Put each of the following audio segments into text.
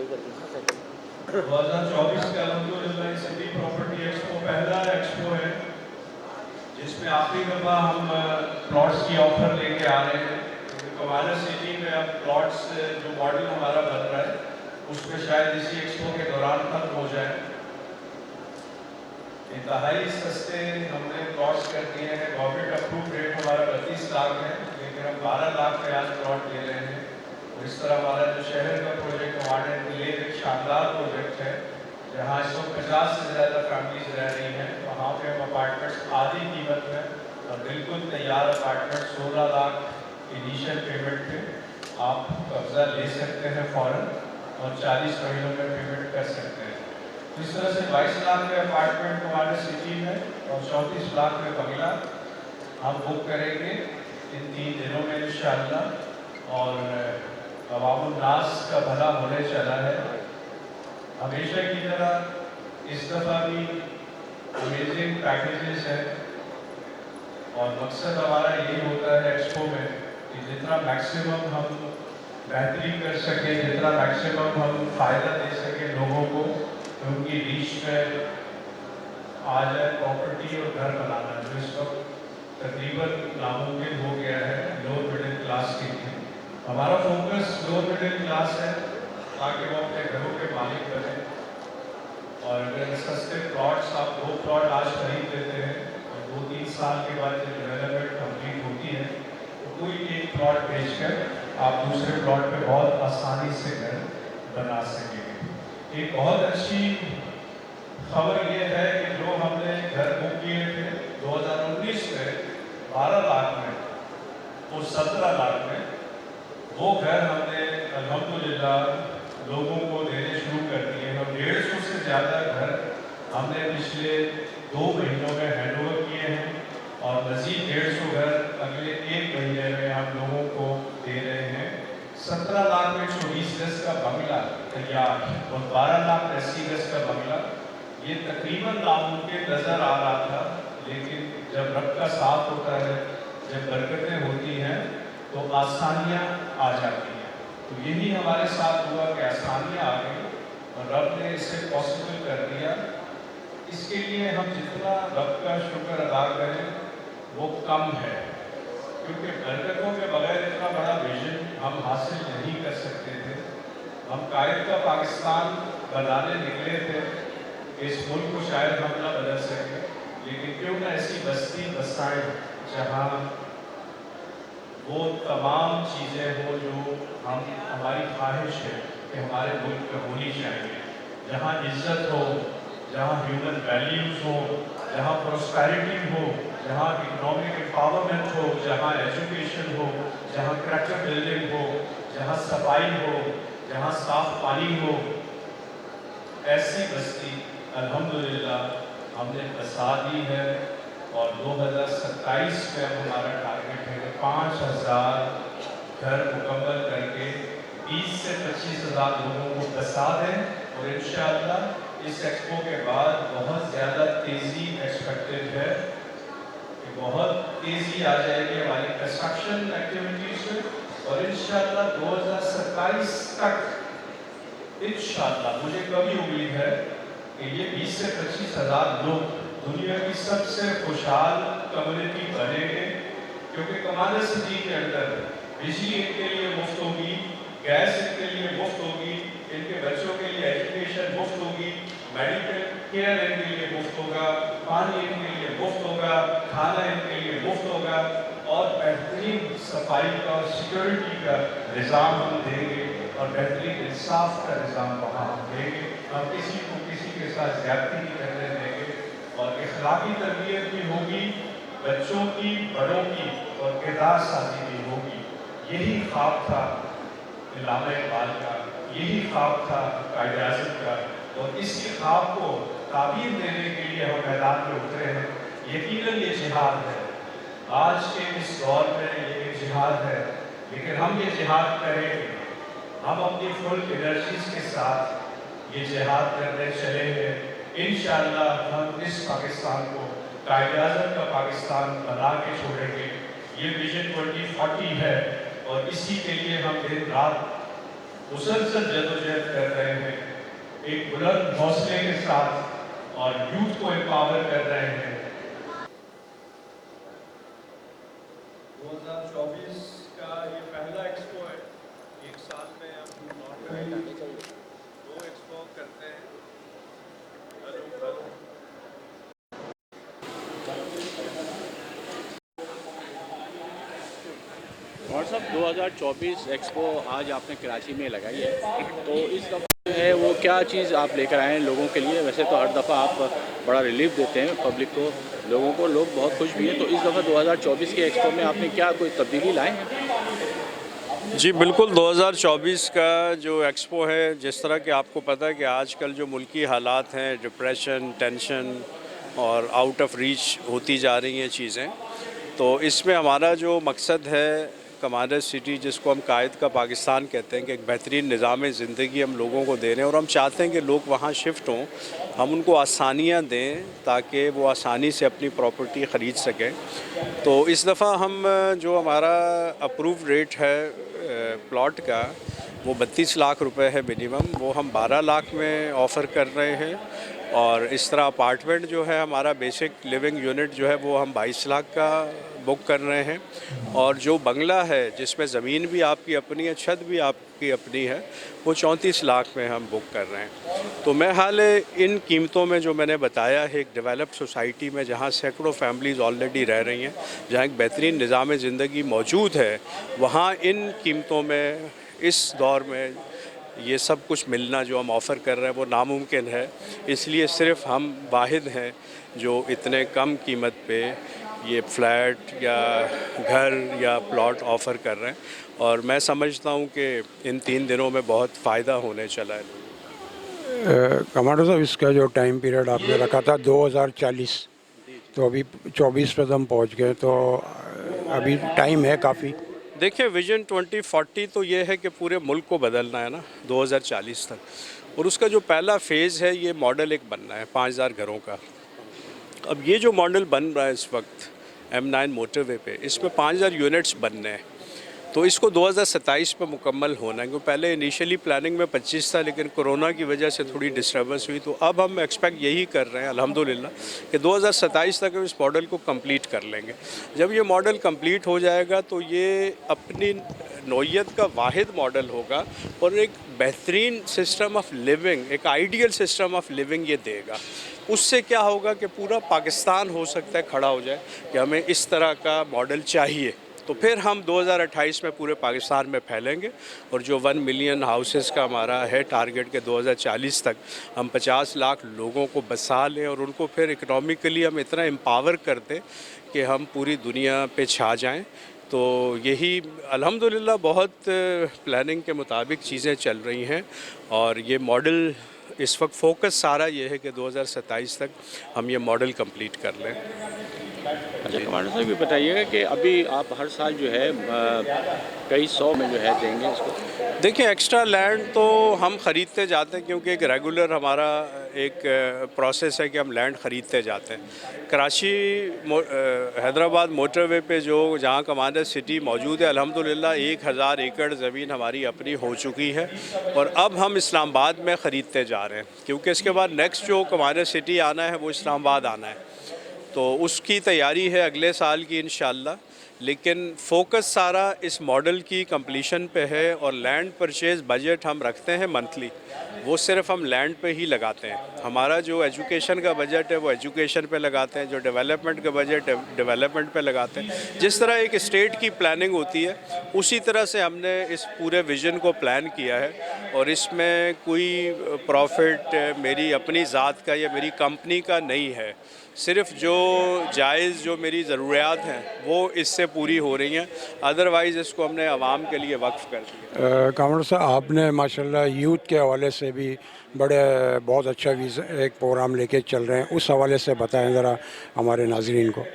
2024 का अल्हम्दुलिल्लाह city property expo पहला एक्सपो है जिसमें आखिरी दफ़ा हम प्लॉट्स की ऑफर लेके आ रहे हैं। हमारे सिटी में अब प्लॉट्स जो मॉडल हमारा बन रहा है उसमें शायद इसी एक्सपो के दौरान खत्म हो जाए। इंतहाई सस्ते हमने प्लॉट्स कर दिए हैं। गवर्नमेंट अप्रूव रेट हमारा 32 लाख है, लेकिन हम 12 लाख पे आज प्लॉट ले रहे हैं। और इस तरह हमारा जो शहर का प्रोजेक्ट मॉडर्न विलेज एक शानदार प्रोजेक्ट है जहाँ 150 से ज़्यादा फैमिलीज रह रही हैं। वहाँ पे हम अपार्टमेंट्स आधी कीमत में और बिल्कुल तैयार अपार्टमेंट 16 लाख इनिशियल पेमेंट पे आप कब्जा ले सकते हैं फ़ौरन और 40 महीनों में पेमेंट कर सकते हैं। तो इस तरह से 22 लाख के अपार्टमेंट हमारे सिटी में और 34 लाख में बंगला हम बुक करेंगे इन 3 दिनों में इंशाअल्लाह। और अवामुन्नास का भला होने चला है। हमेशा की तरह इस दफ़ा भी अमेजिंग पैकेजेस हैं और मकसद हमारा यही होता है एक्सपो में कि जितना मैक्सिमम हम बेहतरी कर सकें, जितना मैक्सिमम हम फ़ायदा दे सकें लोगों को, तो उनकी रीच में आ जाए प्रॉपर्टी और घर बनाना, जो इस वक्त तकरीबन नामुमकिन हो गया है लोअर मिडिल क्लास के लिए। हमारा फोकस लोअर मिडिल क्लास है ताकि वो अपने घरों के मालिक बने। और अगर सस्ते प्लॉट्स आप 2 प्लॉट आज खरीद लेते हैं और 2-3 साल के बाद जब डेवलपमेंट कंप्लीट होती है तो कोई एक प्लॉट बेचकर आप दूसरे प्लॉट पे बहुत आसानी से घर बना सकेंगे। एक बहुत अच्छी खबर ये है कि जो हमने घर बुक किए थे 2019 में 12 लाख में और 17 लाख में, वो घर हमने अल्हम्दुलिल्लाह लोगों को देने शुरू कर दिए हैं। 150 से ज़्यादा घर हमने पिछले 2 महीनों में हैंडओवर किए हैं और मज़ीद 150 घर अगले 1 महीने में हम लोगों को दे रहे हैं। 17 लाख में 24 गज का बंगला तैयार और 12 लाख 80 गज का बंगला, ये तकरीबन नामुमकिन नज़र आ रहा था, लेकिन जब रब का साथ होता है, जब बरकतें होती हैं तो आसानियाँ आ जाती हैं। तो यही हमारे साथ हुआ कि आसानियाँ आ गई और रब ने इसे पॉसिबल कर दिया। इसके लिए हम जितना रब का शुक्र अदा करें वो कम है, क्योंकि बरकतों के बगैर इतना बड़ा विजन हम हासिल नहीं कर सकते थे। हम कायद का पाकिस्तान बनाने निकले थे, इस मुल्क को शायद हम ना बदल सके, लेकिन क्यों ना ऐसी बस्ती बसाएं जहाँ वो तमाम चीज़ें हो जो हमारी ख्वाहिश है कि हमारे मुल्क में होनी चाहिए। जहाँ इज्जत हो, जहाँ ह्यूमन वैल्यूज़ हो, जहाँ प्रोस्पेरिटी हो, जहाँ इकोनॉमिक एम्पावरमेंट हो, जहाँ एजुकेशन हो, जहाँ कैरेक्टर बिल्डिंग हो, जहाँ सफाई हो, जहाँ साफ पानी हो, ऐसी बस्ती अल्हम्दुलिल्लाह हमने बसा दी है। और 2027 में हमारा टारगेट है कि 5000 घर मुकम्मल करके 20 से 25,000 लोगों को बसा दें। और इंशाअल्लाह इस एक्सपो के बाद बहुत ज़्यादा तेज़ी एक्सपेक्टेड है कि बहुत तेज़ी आ जाएगी हमारी कंस्ट्रक्शन एक्टिविटीज़ में। और इंशाअल्लाह 2027 तक इंशाअल्लाह मुझे कभी उम्मीद है कि ये 20 से 25,000 लोग दुनिया की सबसे खुशहाल कम्युनिटी बनेंगे, क्योंकि कमांडर सिटी के अंदर बिजली इनके लिए मुफ्त होगी, गैस इनके लिए मुफ्त होगी, इनके बच्चों के लिए एजुकेशन मुफ्त होगी, मेडिकल केयर इनके लिए मुफ्त होगा, पानी इनके लिए मुफ्त होगा, खाना इनके लिए मुफ्त होगा और बेहतरीन सफाई का और सिक्योरिटी का निज़ाम हम देंगे और बेहतरीन इंसाफ का निज़ाम वहाँ हम देंगे। हम किसी को किसी के साथ ज़्यादती नहीं करने देंगे और इखलाकी तरबियत भी होगी बच्चों की, बड़ों की और किरदार साजी भी होगी। यही ख्वाब था इल्लामा इकबाल का, यही ख्वाब था कायद आज़म का, और इसी ख्वाब को ताबीर देने के लिए हम मैदान में उतरे हैं। यकीनन ये जिहाद है, आज के इस दौर में ये जिहाद है, लेकिन हम ये जिहाद करेंगे। हम अपनी फुल एनर्जीज के साथ ये जिहाद करने चलेंगे। इंशाअल्लाह हम इस पाकिस्तान को कायद आज़म का पाकिस्तान बना के छोड़ेंगे। ये विजन 2040 है और इसी के लिए हम दिन रात मुसलसल जदोजहद कर रहे हैं। एक बुलंद हौसले के साथ और यूथ को एम्पावर कर रहे हैं। 2024 का ये पहला एक्सपो है। एक साल में हम नॉर्मली 2 एक्सपो करते हैं। और सब 2024 एक्सपो आज आपने कराची में लगाई है, तो इस दफ़ा जो है वो क्या चीज़ आप लेकर आए हैं लोगों के लिए? वैसे तो हर दफ़ा आप बड़ा रिलीफ देते हैं पब्लिक को, लोगों को, लोग बहुत खुश भी हैं, तो इस दफ़ा 2024 के एक्सपो में आपने क्या कोई तब्दीली लाए हैं? जी बिल्कुल, 2024 का जो एक्सपो है, जिस तरह कि आपको पता है कि आजकल जो मुल्की हालात हैं, डिप्रेशन, टेंशन और आउट ऑफ रीच होती जा रही हैं चीज़ें, तो इसमें हमारा जो मकसद है कमांडर सिटी, जिसको हम कायद का पाकिस्तान कहते हैं, कि एक बेहतरीन निज़ाम ज़िंदगी हम लोगों को दे रहे हैं और हम चाहते हैं कि लोग वहाँ शिफ्ट हों, हम उनको आसानियाँ दें ताकि वो आसानी से अपनी प्रॉपर्टी ख़रीद सकें। तो इस दफ़ा हम जो हमारा अप्रूव रेट है प्लॉट का, वो 32 लाख रुपए है मिनिमम, वो हम 12 लाख में ऑफ़र कर रहे हैं। और इस तरह अपार्टमेंट जो है हमारा बेसिक लिविंग यूनिट जो है वो हम 22 लाख का बुक कर रहे हैं। और जो बंगला है जिसमें ज़मीन भी आपकी अपनी है, छत भी आपकी अपनी है, वो 34 लाख में हम बुक कर रहे हैं। तो मैं हाल इन कीमतों में जो मैंने बताया है, एक डेवलप्ड सोसाइटी में जहाँ सैकड़ों फैमिलीज़ ऑलरेडी रह रही हैं, जहाँ एक बेहतरीन निज़ाम ज़िंदगी मौजूद है, वहाँ इन कीमतों में इस दौर में ये सब कुछ मिलना जो हम ऑफ़र कर रहे हैं वो नामुमकिन है। इसलिए सिर्फ हम वाहिद हैं जो इतने कम कीमत पे ये फ्लैट या घर या प्लॉट ऑफ़र कर रहे हैं, और मैं समझता हूँ कि इन 3 दिनों में बहुत फ़ायदा होने चला है। कमांडर साहब, इसका जो टाइम पीरियड आपने रखा था 2040, तो अभी 24 पे हम पहुँच गए, तो अभी टाइम है काफ़ी। देखिए, विजन 2040 तो ये है कि पूरे मुल्क को बदलना है ना 2040 तक, और उसका जो पहला फ़ेज़ है ये मॉडल एक बनना है 5000 घरों का। अब ये जो मॉडल बन रहा है इस वक्त M9 मोटरवे पे, इसमें 5000 यूनिट्स बनने हैं, तो इसको 2027 में मुकम्मल होना है। क्योंकि पहले इनिशियली प्लानिंग में 25 था, लेकिन कोरोना की वजह से थोड़ी डिस्टर्बेंस हुई, तो अब हम एक्सपेक्ट यही कर रहे हैं अल्हम्दुलिल्लाह कि 2027 तक हम इस मॉडल को कंप्लीट कर लेंगे। जब ये मॉडल कंप्लीट हो जाएगा तो ये अपनी नौइयत का वाहिद मॉडल होगा और एक बेहतरीन सिस्टम ऑफ लिविंग, एक आइडियल सिस्टम ऑफ लिविंग ये देगा। उससे क्या होगा कि पूरा पाकिस्तान हो सकता है खड़ा हो जाए कि हमें इस तरह का मॉडल चाहिए, तो फिर हम 2028 में पूरे पाकिस्तान में फैलेंगे। और जो 1 मिलियन हाउसेस का हमारा है टारगेट के 2040 तक हम 50 लाख लोगों को बसा लें और उनको फिर इकनॉमिकली हम इतना एम्पावर कर दें कि हम पूरी दुनिया पे छा जाएं। तो यही अल्हम्दुलिल्लाह बहुत प्लानिंग के मुताबिक चीज़ें चल रही हैं, और ये मॉडल इस वक्त फोकस सारा ये है कि 2027 तक हम ये मॉडल कंप्लीट कर लें। अच्छा कमांडर साहब, ये बताइएगा कि अभी आप हर साल जो है कई सौ में जो है देंगे इसको? देखिए, एक्स्ट्रा लैंड तो हम ख़रीदते जाते हैं, क्योंकि एक रेगुलर हमारा एक प्रोसेस है कि हम लैंड ख़रीदते जाते हैं। कराची हैदराबाद मोटरवे पे जो जहाँ कमांडर सिटी मौजूद है, अल्हम्दुलिल्लाह 1000 एकड़ ज़मीन हमारी अपनी हो चुकी है, और अब हम इस्लामाबाद में ख़रीदते जा रहे हैं, क्योंकि इसके बाद नेक्स्ट जो कमांडर सिटी आना है वो इस्लामाबाद आना है, तो उसकी तैयारी है अगले साल की इंशाअल्लाह। लेकिन फोकस सारा इस मॉडल की कंप्लीशन पे है, और लैंड परचेज़ बजट हम रखते हैं मंथली, वो सिर्फ हम लैंड पे ही लगाते हैं। हमारा जो एजुकेशन का बजट है वो एजुकेशन पे लगाते हैं, जो डेवलपमेंट का बजट है डेवलपमेंट पे लगाते हैं। जिस तरह एक स्टेट की प्लानिंग होती है, उसी तरह से हमने इस पूरे विज़न को प्लान किया है, और इसमें कोई प्रॉफिट मेरी अपनी ज़ात का या मेरी कंपनी का नहीं है। सिर्फ जो जायज़ जो मेरी ज़रूरियात हैं वो इससे पूरी हो रही हैं, अदरवाइज़ इसको हमने आवाम के लिए वक्फ़ कर दिया। कमांडर साहब, आपने माशाल्लाह यूथ के हवाले से भी बहुत अच्छा एक प्रोग्राम लेके चल रहे हैं, उस हवाले से बताएं ज़रा हमारे नाज़रीन को।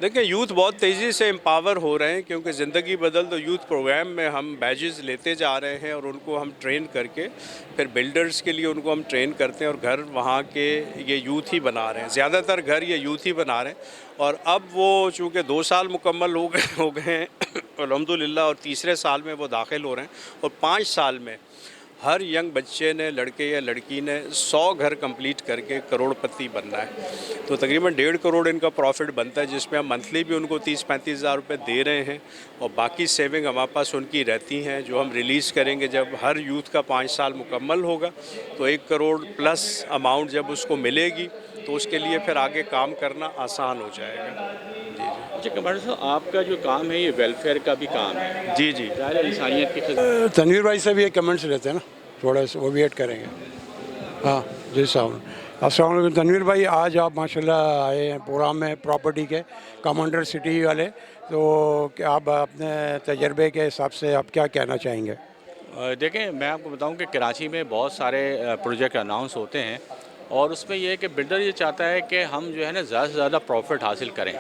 देखिए, यूथ बहुत तेज़ी से एम्पावर हो रहे हैं, क्योंकि ज़िंदगी बदल दो यूथ प्रोग्राम में हम बैजेस लेते जा रहे हैं, और उनको हम ट्रेन करके फिर बिल्डर्स के लिए उनको हम ट्रेन करते हैं, और घर वहाँ के ये यूथ ही बना रहे हैं, ज़्यादातर घर ये यूथ ही बना रहे हैं। और अब वो चूँकि 2 साल मुकम्मल हो गए हैं अल्हम्दुलिल्लाह, और तीसरे साल में वो दाखिल हो रहे हैं, और 5 साल में हर यंग बच्चे ने, लड़के या लड़की ने 100 घर कंप्लीट करके करोड़पति बनना है। तो तकरीबन 1.5 करोड़ इनका प्रॉफिट बनता है, जिसमें हम मंथली भी उनको 30-35 हज़ार रुपये दे रहे हैं और बाकी सेविंग हमारे पास उनकी रहती हैं, जो हम रिलीज़ करेंगे जब हर यूथ का 5 साल मुकम्मल होगा। तो 1 करोड़ प्लस अमाउंट जब उसको मिलेगी तो उसके लिए फिर आगे काम करना आसान हो जाएगा। अच्छा कमांडर साहब, आपका जो काम है ये वेलफेयर का भी काम है। जी जी। ज़ाहिर है इंसानियत की खिदमत। तनवीर भाई से भी एक कमेंट्स लेते हैं ना, थोड़ा सा वो भी ऐड करेंगे। हाँ जी साहब, अस्सलाम वालेकुम तनवीर भाई, आज आप माशाल्लाह आए हैं प्रोग्राम में प्रॉपर्टी के कमांडर सिटी वाले, तो क्या आप अपने तजर्बे के हिसाब से आप क्या कहना चाहेंगे? देखें, मैं आपको बताऊं कि कराची में बहुत सारे प्रोजेक्ट अनाउंस होते हैं और उसमें यह है कि बिल्डर ये चाहता है कि हम जो है ना ज़्यादा से ज़्यादा प्रॉफिट हासिल करें।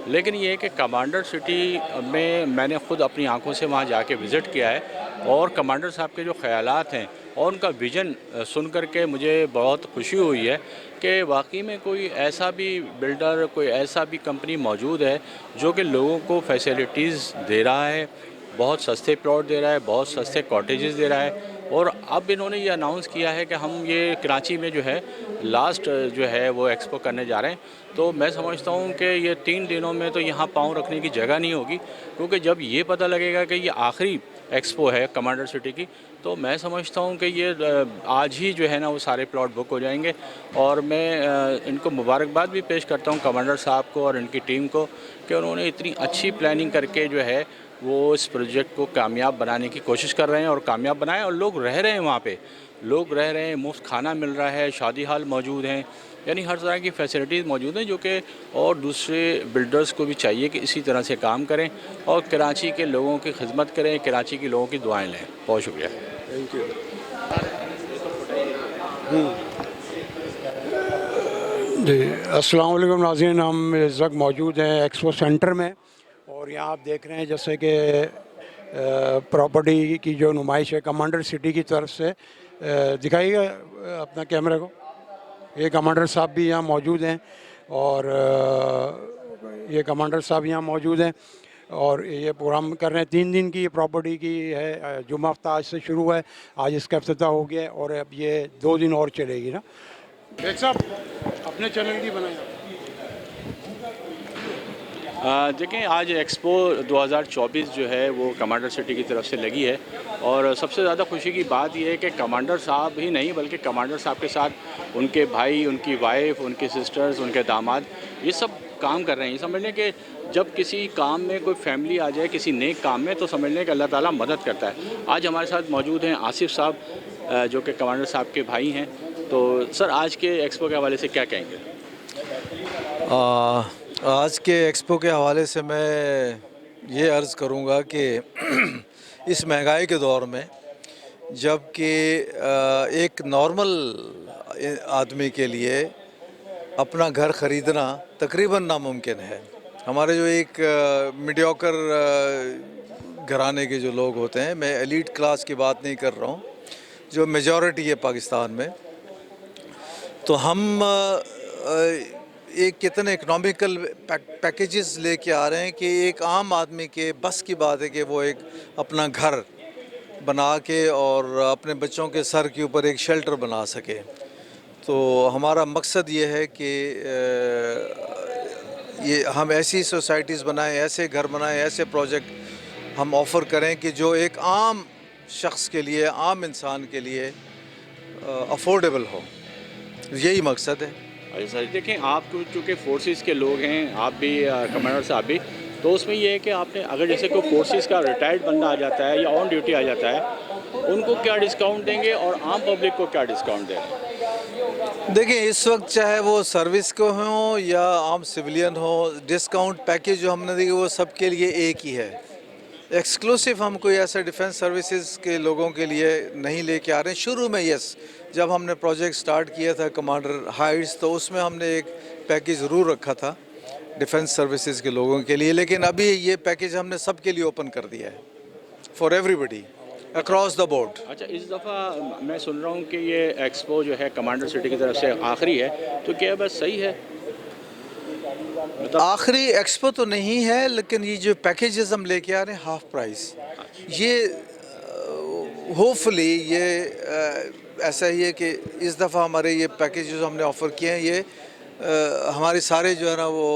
लेकिन ये है कि कमांडर सिटी में मैंने ख़ुद अपनी आंखों से वहाँ जाके विज़िट किया है और कमांडर साहब के जो ख़यालात हैं और उनका विज़न सुन कर के मुझे बहुत खुशी हुई है कि वाकई में कोई ऐसा भी बिल्डर, कोई ऐसा भी कंपनी मौजूद है जो कि लोगों को फैसिलिटीज़ दे रहा है, बहुत सस्ते प्लॉट दे रहा है, बहुत सस्ते कॉटेजेस दे रहा है। और अब इन्होंने ये अनाउंस किया है कि हम ये कराची में जो है लास्ट जो है वो एक्सपो करने जा रहे हैं। तो मैं समझता हूँ कि ये 3 दिनों में तो यहाँ पाँव रखने की जगह नहीं होगी, क्योंकि जब ये पता लगेगा कि ये आखिरी एक्सपो है कमांडर सिटी की, तो मैं समझता हूँ कि ये आज ही जो है ना वो सारे प्लॉट बुक हो जाएंगे। और मैं इनको मुबारकबाद भी पेश करता हूँ कमांडर साहब को और इनकी टीम को कि उन्होंने इतनी अच्छी प्लानिंग करके जो है वो इस प्रोजेक्ट को कामयाब बनाने की कोशिश कर रहे हैं और कामयाब बनाएं। और लोग रह रहे हैं वहाँ पे, लोग रह रहे हैं, मुफ्त खाना मिल रहा है, शादी हाल मौजूद हैं, यानी हर तरह की फैसिलिटीज़ मौजूद हैं जो कि और दूसरे बिल्डर्स को भी चाहिए कि इसी तरह से काम करें और कराची के लोगों की खिदमत करें, कराची के लोगों की दुआएँ लें। बहुत शुक्रिया। Thank you. जी अस्सलाम वालेकुम नाज़रीन, हम इस वक्त मौजूद हैं एक्सपो सेंटर में और यहाँ आप देख रहे हैं जैसे कि प्रॉपर्टी की जो नुमाइश है कमांडर सिटी की तरफ से। दिखाइएगा अपना कैमरा को। ये कमांडर साहब भी यहाँ मौजूद हैं और ये कमांडर साहब यहाँ मौजूद हैं और ये प्रोग्राम कर रहे हैं। 3 दिन की ये प्रॉपर्टी की है, जुमा हफ्ता आज से शुरू है, आज इसका इफ्तिताह हो गया और अब ये 2 दिन और चलेगी ना। देख साहब अपने चैनल की बनाए। देखें, आज एक्सपो 2024 जो है वो कमांडर सिटी की तरफ से लगी है और सबसे ज़्यादा खुशी की बात यह है कि कमांडर साहब ही नहीं बल्कि कमांडर साहब के साथ उनके भाई, उनकी वाइफ, उनके सिस्टर्स, उनके दामाद, ये सब काम कर रहे हैं। समझ लें कि जब किसी काम में कोई फैमिली आ जाए, किसी नेक काम में, तो समझ लें कि अल्लाह ताला मदद करता है। आज हमारे साथ मौजूद हैं आसिफ साहब जो कि कमांडर साहब के भाई हैं। तो सर, आज के एक्सपो के हवाले से क्या कहेंगे? आज के एक्सपो के हवाले से मैं ये अर्ज़ करूँगा कि इस महंगाई के दौर में जबकि एक नॉर्मल आदमी के लिए अपना घर ख़रीदना तकरीबन नामुमकिन है। हमारे जो एक मीडियोकर घराने के जो लोग होते हैं, मैं एलीट क्लास की बात नहीं कर रहा हूँ, जो मेजॉरिटी है पाकिस्तान में, तो हम एक कितने इकनॉमिकल पैकेजेस लेके आ रहे हैं कि एक आम आदमी के बस की बात है कि वो एक अपना घर बना के और अपने बच्चों के सर के ऊपर एक शेल्टर बना सके। तो हमारा मकसद ये है कि ये हम ऐसी सोसाइटीज़ बनाएं, ऐसे घर बनाएं, ऐसे प्रोजेक्ट हम ऑफ़र करें कि जो एक आम शख्स के लिए, आम इंसान के लिए अफोर्डेबल हो। यही मकसद है। अच्छा सर, देखें, आप चूँकि फोर्सेस के लोग हैं, आप भी कमांडर साहब भी, तो उसमें ये है कि आपने अगर जैसे कोई फोर्सेस का रिटायर्ड बंदा आ जाता है या ऑन ड्यूटी आ जाता है, उनको क्या डिस्काउंट देंगे और आम पब्लिक को क्या डिस्काउंट देंगे? देखिए, इस वक्त चाहे वो सर्विस को हो या आम सिविलियन हो, डिस्काउंट पैकेज जो हमने देखे वो सबके लिए एक ही है। एक्सक्लूसिव हम कोई ऐसा डिफेंस सर्विसेज के लोगों के लिए नहीं लेके आ रहे हैं। शुरू में यस, जब हमने प्रोजेक्ट स्टार्ट किया था कमांडर हाइट्स, तो उसमें हमने एक पैकेज ज़रूर रखा था डिफेंस सर्विसेज के लोगों के लिए, लेकिन अभी ये पैकेज हमने सबके लिए ओपन कर दिया है, for everybody across the board. अच्छा, इस दफ़ा मैं सुन रहा हूँ कि ये एक्सपो जो है कमांडर सिटी की तरफ से आखिरी है, तो क्या बस सही है? आखिरी एक्सपो तो नहीं है, लेकिन ये जो पैकेजेस हम लेके आ रहे हैं हाफ प्राइस, ये होपफुली ये ऐसा ही है कि इस दफ़ा हमारे ये पैकेज जो हमने ऑफ़र किए हैं ये हमारे सारे जो है ना वो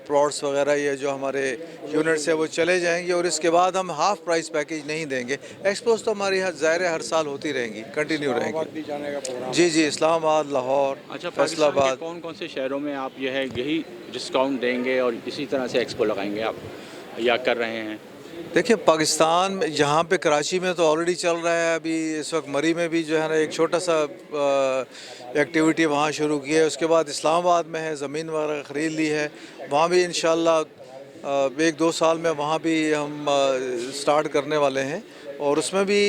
प्लॉट्स वगैरह ये जो हमारे यूनिट्स है वो चले जाएंगे और इसके बाद हम हाफ प्राइस पैकेज नहीं देंगे। एक्सपोज तो हमारी ज़ाहिर है हर साल होती रहेंगी, कंटिन्यू रहेंगी। जाने का प्रोग्राम जी जी, इस्लामाबाद, लाहौर, अच्छा, फैसलाबाद। कौन कौन से शहरों में आप जो है यही डिस्काउंट देंगे और इसी तरह से एक्सपो लगाएंगे आप या कर रहे हैं? देखिए पाकिस्तान में यहाँ पे कराची में तो ऑलरेडी चल रहा है, अभी इस वक्त मरी में भी जो है ना एक छोटा सा एक्टिविटी वहाँ शुरू की है। उसके बाद इस्लामाबाद में है, ज़मीन वगैरह ख़रीद ली है, वहाँ भी इंशाल्लाह 1-2 साल में वहाँ भी हम स्टार्ट करने वाले हैं और उसमें भी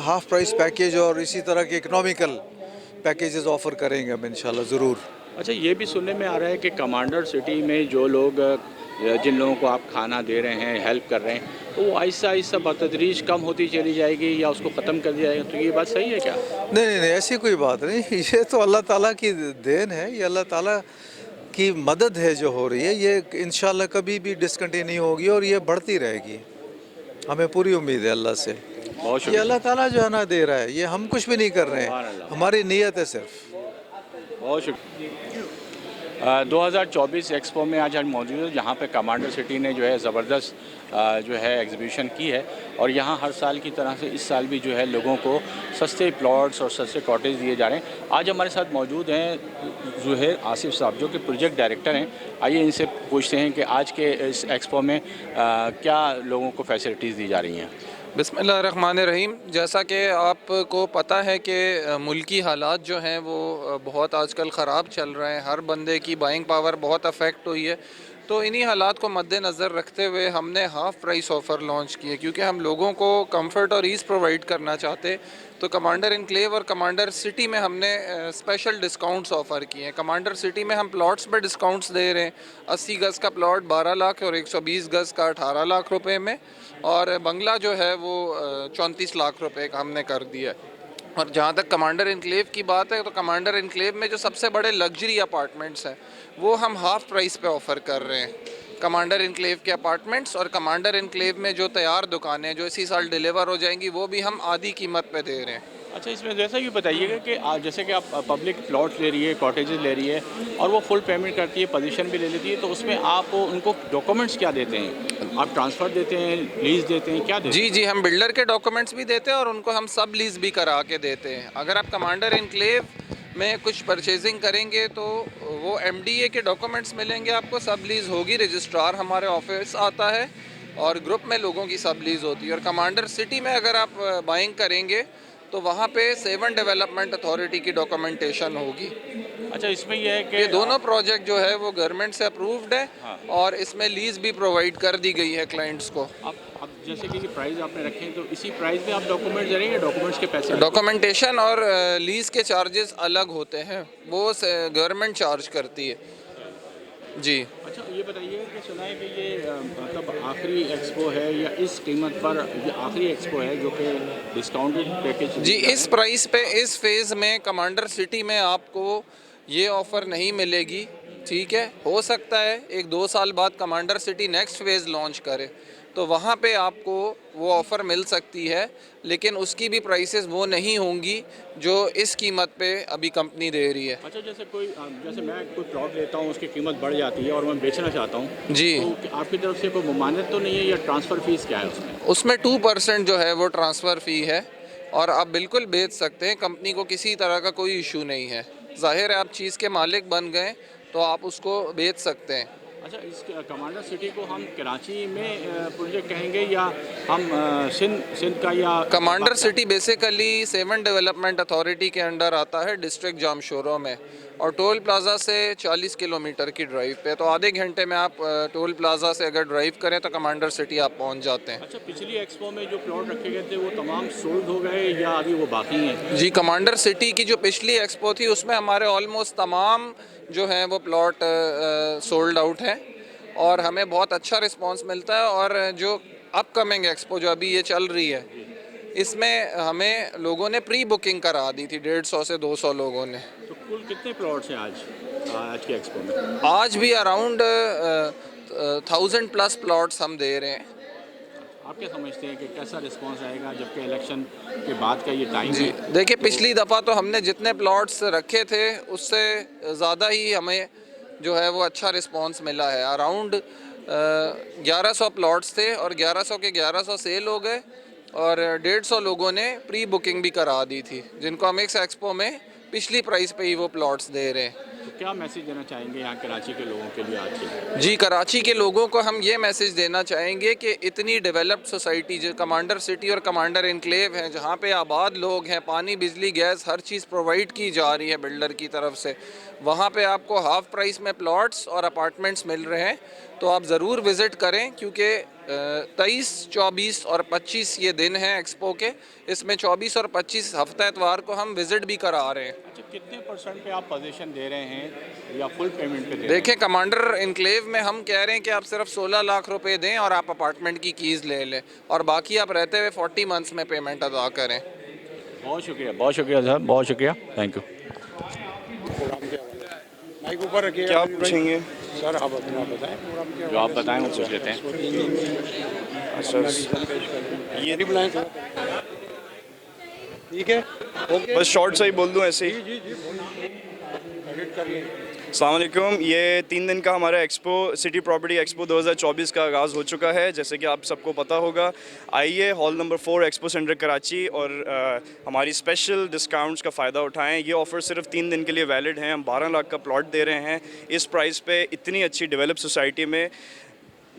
हाफ़ प्राइस पैकेज और इसी तरह के इकनॉमिकल पैकेजेस ऑफ़र करेंगे हम इंशाल्लाह ज़रूर। अच्छा, ये भी सुनने में आ रहा है कि कमांडर सिटी में जो लोग जिन लोगों को आप खाना दे रहे हैं, हेल्प कर रहे हैं, तो वो आहिस्ता आहिस्ता बतदरीज कम होती चली जाएगी या उसको ख़त्म कर दिया जाएगा, तो ये बात सही है क्या? नहीं, ऐसी कोई बात नहीं, ये तो अल्लाह ताला की देन है, ये अल्लाह ताला की मदद है जो हो रही है, ये इंशाल्लाह कभी भी डिसकंटिन्यू होगी और ये बढ़ती रहेगी। हमें पूरी उम्मीद है अल्लाह से। बहुत ये शुक्रिया। अल्लाह ताला जो है ना दे रहा है, ये हम कुछ भी नहीं कर रहे हैं, हमारी नीयत है सिर्फ। बहुत शुक्रिया। 2024 एक्सपो में आज हम मौजूद हैं, जहाँ पे कमांडर सिटी ने जो है ज़बरदस्त जो है एग्जीबिशन की है और यहाँ हर साल की तरह से इस साल भी जो है लोगों को सस्ते प्लॉट्स और सस्ते कॉटेज दिए जा रहे हैं। आज हमारे साथ मौजूद हैं ज़ुहैर आसिफ साहब, जो कि प्रोजेक्ट डायरेक्टर हैं। आइए इनसे पूछते हैं कि आज के इस एक्सपो में क्या लोगों को फैसिलिटीज़ दी जा रही हैं। बिस्मिल्लाहिर्रहमानिर्रहीम। जैसा कि आपको पता है कि मुल्की हालात जो हैं वो बहुत आजकल ख़राब चल रहे हैं, हर बंदे की बाइंग पावर बहुत अफेक्ट हुई है, तो इन्हीं हालात को मद्देनज़र रखते हुए हमने हाफ़ प्राइस ऑफ़र लॉन्च किए क्योंकि हम लोगों को कंफर्ट और ईज़ प्रोवाइड करना चाहते। तो कमांडर इनक्लेव और कमांडर सिटी में हमने स्पेशल डिस्काउंट्स ऑफ़र किए हैं। कमांडर सिटी में हम प्लॉट्स पे डिस्काउंट्स दे रहे हैं। 80 गज़ का प्लॉट 12 लाख और 120 गज़ का 18 लाख रुपए में, और बंगला जो है वो 34 लाख रुपए का हमने कर दिया है। और जहाँ तक कमांडर इनक्लेव की बात है, तो कमांडर इनक्लेव में जो सबसे बड़े लग्जरी अपार्टमेंट्स हैं वो हम हाफ़ प्राइस पे ऑफ़र कर रहे हैं। कमांडर इनक्लेव के अपार्टमेंट्स और कमांडर इनक्लेव में जो तैयार दुकानें जो इसी साल डिलीवर हो जाएंगी वो भी हम आधी कीमत पे दे रहे हैं। अच्छा, इसमें जैसा ये बताइएगा कि जैसे कि आप पब्लिक प्लॉट ले रही है, कॉटेजेस ले रही है और वो फुल पेमेंट करती है, पोजीशन भी ले लेती है, तो उसमें आप उनको डॉक्यूमेंट्स क्या देते हैं? आप ट्रांसफ़र देते हैं, लीज़ देते हैं, क्या देते हैं? जी, हम बिल्डर के डॉक्यूमेंट्स भी देते हैं और उनको हम सब लीज़ भी करा के देते हैं। अगर आप कमांडर इनक्लेव में कुछ परचेजिंग करेंगे तो वो MDA के डॉक्यूमेंट्स मिलेंगे आपको, सब लीज़ होगी, रजिस्ट्रार हमारे ऑफिस आता है और ग्रुप में लोगों की सब लीज़ होती है। और कमांडर सिटी में अगर आप बाइंग करेंगे तो वहाँ पे 7 डेवलपमेंट अथॉरिटी की डॉक्यूमेंटेशन होगी। अच्छा, इसमें यह है कि ये दोनों प्रोजेक्ट जो है वो गवर्नमेंट से अप्रूव्ड है और इसमें लीज़ भी प्रोवाइड कर दी गई है क्लाइंट्स को। अब जैसे कि प्राइस आपने रखे हैं, तो इसी प्राइस में आप डॉक्यूमेंट दे रहे हैं या डॉक्यूमेंट्स के पैसे? डॉक्यूमेंटेशन और लीज़ के चार्जेस अलग होते हैं, वो गवर्नमेंट चार्ज करती है। जी। अच्छा, ये बताइए कि सुना है कि ये मतलब आखिरी एक्सपो है या इस कीमत पर ये आखिरी एक्सपो है जो कि डिस्काउंटेड पैकेज? जी, इस प्राइस पे इस फेज़ में कमांडर सिटी में आपको ये ऑफ़र नहीं मिलेगी, ठीक है। हो सकता है 1-2 साल बाद commander city next phase launch करे तो वहाँ पे आपको वो ऑफ़र मिल सकती है, लेकिन उसकी भी प्राइसेस वो नहीं होंगी जो इस कीमत पे अभी कंपनी दे रही है। अच्छा, जैसे मैं कोई प्लॉट लेता हूँ, उसकी कीमत बढ़ जाती है और मैं बेचना चाहता हूँ जी, तो आपकी तरफ से कोई ममानत तो नहीं है या ट्रांसफ़र फ़ीस क्या है उसमें? उसमें 2% जो है वो ट्रांसफ़र फ़ी है और आप बिल्कुल बेच सकते हैं, कंपनी को किसी तरह का कोई इशू नहीं है। ज़ाहिर है आप चीज़ के मालिक बन गए तो आप उसको बेच सकते हैं। अच्छा, इस कमांडर सिटी को हम कराची में प्रोजेक्ट कहेंगे या हम सिंध का या commander city basically 7 development authority के अंडर आता है, डिस्ट्रिक्ट जामशोरों में, और टोल प्लाज़ा से 40 किलोमीटर की ड्राइव पे, तो आधे घंटे में आप टोल प्लाज़ा से अगर ड्राइव करें तो कमांडर सिटी आप पहुंच जाते हैं। अच्छा, पिछली एक्सपो में जो प्लॉट रखे गए थे वो तमाम सोल्ड हो गए या अभी वो बाकी हैं? जी, कमांडर सिटी की जो पिछली एक्सपो थी उसमें हमारे ऑलमोस्ट तमाम जो हैं वो प्लॉट सोल्ड आउट हैं और हमें बहुत अच्छा रिस्पांस मिलता है। और जो अपकमिंग एक्सपो जो अभी ये चल रही है इसमें हमें लोगों ने प्री बुकिंग करा दी थी, 150 से 200 लोगों ने। तो कुल कितने प्लॉट्स हैं आज की एक्सपो में? आज भी अराउंड 1000+ प्लॉट्स हम दे रहे हैं। आप क्या समझते हैं कि कैसा रिस्पांस आएगा जबकि इलेक्शन के बाद का ये टाइम जी है? देखिए, पिछली दफ़ा तो हमने जितने प्लॉट्स रखे थे उससे ज़्यादा ही हमें जो है वो अच्छा रिस्पांस मिला है। अराउंड 1100 प्लॉट्स थे और 1100 के 1100 सेल हो गए और 150 लोगों ने प्री बुकिंग भी करा दी थी, जिनको हम इस एक्सपो में पिछली प्राइस पे ही वो प्लॉट्स दे रहे हैं। तो क्या मैसेज देना चाहेंगे यहाँ कराची के लोगों के लिए आज के? जी, कराची के लोगों को हम ये मैसेज देना चाहेंगे कि इतनी डेवलप्ड सोसाइटी जो कमांडर सिटी और कमांडर इनक्लेव हैं, जहाँ पे आबाद लोग हैं, पानी बिजली गैस हर चीज़ प्रोवाइड की जा रही है बिल्डर की तरफ से, वहाँ पे आपको हाफ प्राइस में प्लॉट्स और अपार्टमेंट्स मिल रहे हैं। तो आप ज़रूर विज़िट करें, क्योंकि 23, 24 और 25 ये दिन हैं एक्सपो के। इसमें 24 और 25 हफ्ता एतवार को हम विज़िट भी करा रहे हैं। अच्छा, कितने % पे आप पोजीशन दे रहे हैं या फुल पेमेंट पे दे रहे हैं? देखें, कमांडर इनक्लेव में हम कह रहे हैं कि आप सिर्फ 16 लाख रुपए दें और आप अपार्टमेंट की कीज़ ले लें, और बाकी आप रहते हुए 40 मंथ्स में पेमेंट अदा करें। बहुत शुक्रिया साहब, बहुत शुक्रिया, थैंक यू। माइक ऊपर रखिए। क्या पूछेंगे सर आप अपना बताएं, प्रोग्राम क्या जो आप बताएं वो पूछ लेते हैं। सर? ये नहीं बुलाएं सर। ठीक है, ओके। बस शॉर्ट सा ही बोल दूं ऐसे ही। जी एडिट कर लें। अस्सलाम वालेकुम। ये 3 दिन का हमारा एक्सपो सिटी प्रॉपर्टी एक्सपो 2024 का आगाज़ हो चुका है। जैसे कि आप सबको पता होगा, आइए hall number 4 expo centre Karachi और हमारी स्पेशल डिस्काउंट्स का फ़ायदा उठाएं। ये ऑफ़र सिर्फ 3 दिन के लिए वैलिड हैं। हम 12 लाख का प्लॉट दे रहे हैं इस प्राइस पे। इतनी अच्छी डेवलप सोसाइटी में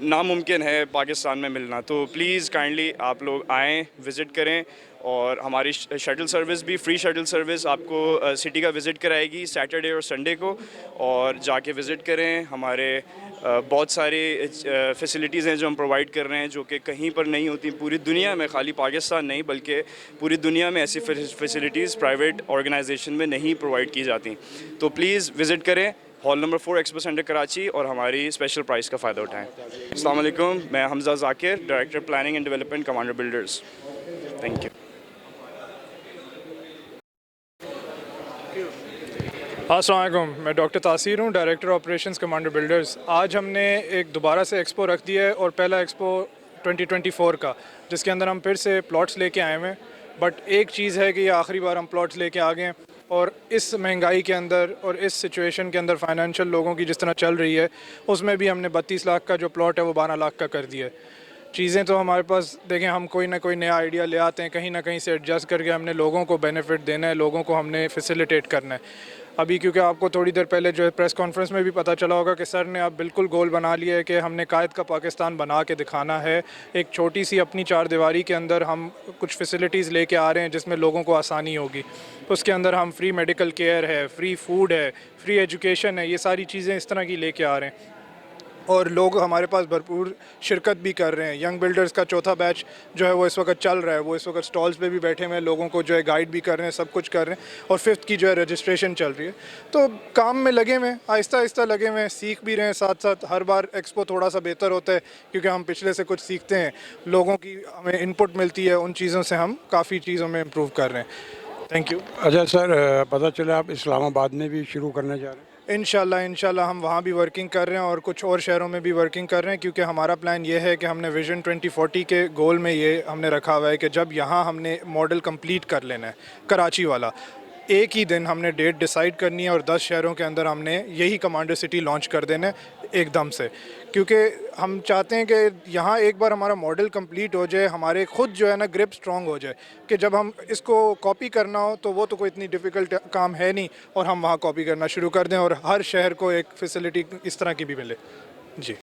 नामुमकिन है पाकिस्तान में मिलना। तो प्लीज़ काइंडली आप लोग आएँ, विज़िट करें। और हमारी शटल सर्विस भी, फ्री शटल सर्विस आपको सिटी का विज़िट कराएगी सैटरडे और संडे को, और जाके विज़िट करें। हमारे बहुत सारी फैसिलिटीज़ हैं जो हम प्रोवाइड कर रहे हैं, जो कि कहीं पर नहीं होती पूरी दुनिया में। खाली पाकिस्तान नहीं बल्कि पूरी दुनिया में ऐसी फैसिलिटीज़ प्राइवेट ऑर्गेनाइजेशन में नहीं प्रोवाइड की जाती। तो प्लीज़ विज़िट करें hall number 4 expo centre Karachi और हमारी स्पेशल प्राइस का फ़ायदा उठाएँ। अस्सलाम वालेकुम, मैं Hamza Zakir, director planning and development, commander builders. Thank you. अस्सलाम वालेकुम, मैं डॉक्टर तासीर हूँ, डायरेक्टर ऑपरेशंस, कमांडर बिल्डर्स। आज हमने एक दोबारा से एक्सपो रख दिया है, और पहला एक्सपो 2024 का, जिसके अंदर हम फिर से प्लॉट्स लेके आए हुए हैं। बट एक चीज़ है कि ये आखिरी बार हम प्लॉट्स लेके आ गए हैं, और इस महंगाई के अंदर और इस सिचुएशन के अंदर फाइनेंशियल लोगों की जिस तरह चल रही है, उसमें भी हमने 32 लाख का जो प्लॉट है वो 12 लाख का कर दिया है। चीज़ें तो हमारे पास देखें, हम कोई ना कोई नया आइडिया ले आते हैं, कहीं ना कहीं से एडजस्ट करके हमने लोगों को बेनिफिट देना है, लोगों को हमने फैसिलिटेट करना है। अभी क्योंकि आपको थोड़ी देर पहले जो है प्रेस कॉन्फ्रेंस में भी पता चला होगा कि सर ने अब बिल्कुल गोल बना लिया है कि हमने कायद का पाकिस्तान बना के दिखाना है। एक छोटी सी अपनी 4 दीवारी के अंदर हम कुछ फैसिलिटीज़ लेके आ रहे हैं जिसमें लोगों को आसानी होगी। उसके अंदर हम फ्री मेडिकल केयर है, फ्री फूड है, फ्री एजुकेशन है, ये सारी चीज़ें इस तरह की लेके आ रहे हैं। और लोग हमारे पास भरपूर शिरकत भी कर रहे हैं। यंग बिल्डर्स का चौथा बैच जो है वो इस वक्त चल रहा है, वो इस वक्त स्टॉल्स पे भी बैठे हुए हैं, लोगों को जो है गाइड भी कर रहे हैं, सब कुछ कर रहे हैं। और 5th की जो है रजिस्ट्रेशन चल रही है। तो काम में लगे हुए हैं, आहिस्ता आहिस्ता लगे हुए हैं, सीख भी रहे हैं साथ साथ। हर बार एक्सपो थोड़ा सा बेहतर होता है क्योंकि हम पिछले से कुछ सीखते हैं, लोगों की हमें इनपुट मिलती है, उन चीज़ों से हम काफ़ी चीज़ों में इम्प्रूव कर रहे हैं। Thank you. अच्छा सर, पता चला आप इस्लामाबाद में भी शुरू करने जा रहे हैं? इंशाल्लाह हम वहाँ भी वर्किंग कर रहे हैं और कुछ और शहरों में भी वर्किंग कर रहे हैं, क्योंकि हमारा प्लान ये है कि हमने विजन 2040 के गोल में ये हमने रखा हुआ है कि जब यहाँ हमने मॉडल कंप्लीट कर लेना है कराची वाला, एक ही दिन हमने डेट डिसाइड करनी है और 10 शहरों के अंदर हमने यही कमांडर सिटी लॉन्च कर देना है एकदम से। क्योंकि हम चाहते हैं कि यहाँ एक बार हमारा मॉडल कंप्लीट हो जाए, हमारे खुद जो है ना ग्रिप स्ट्रॉन्ग हो जाए, कि जब हम इसको कॉपी करना हो तो वो तो कोई इतनी डिफ़िकल्ट काम है नहीं, और हम वहाँ कॉपी करना शुरू कर दें और हर शहर को एक फैसिलिटी इस तरह की भी मिले। जी।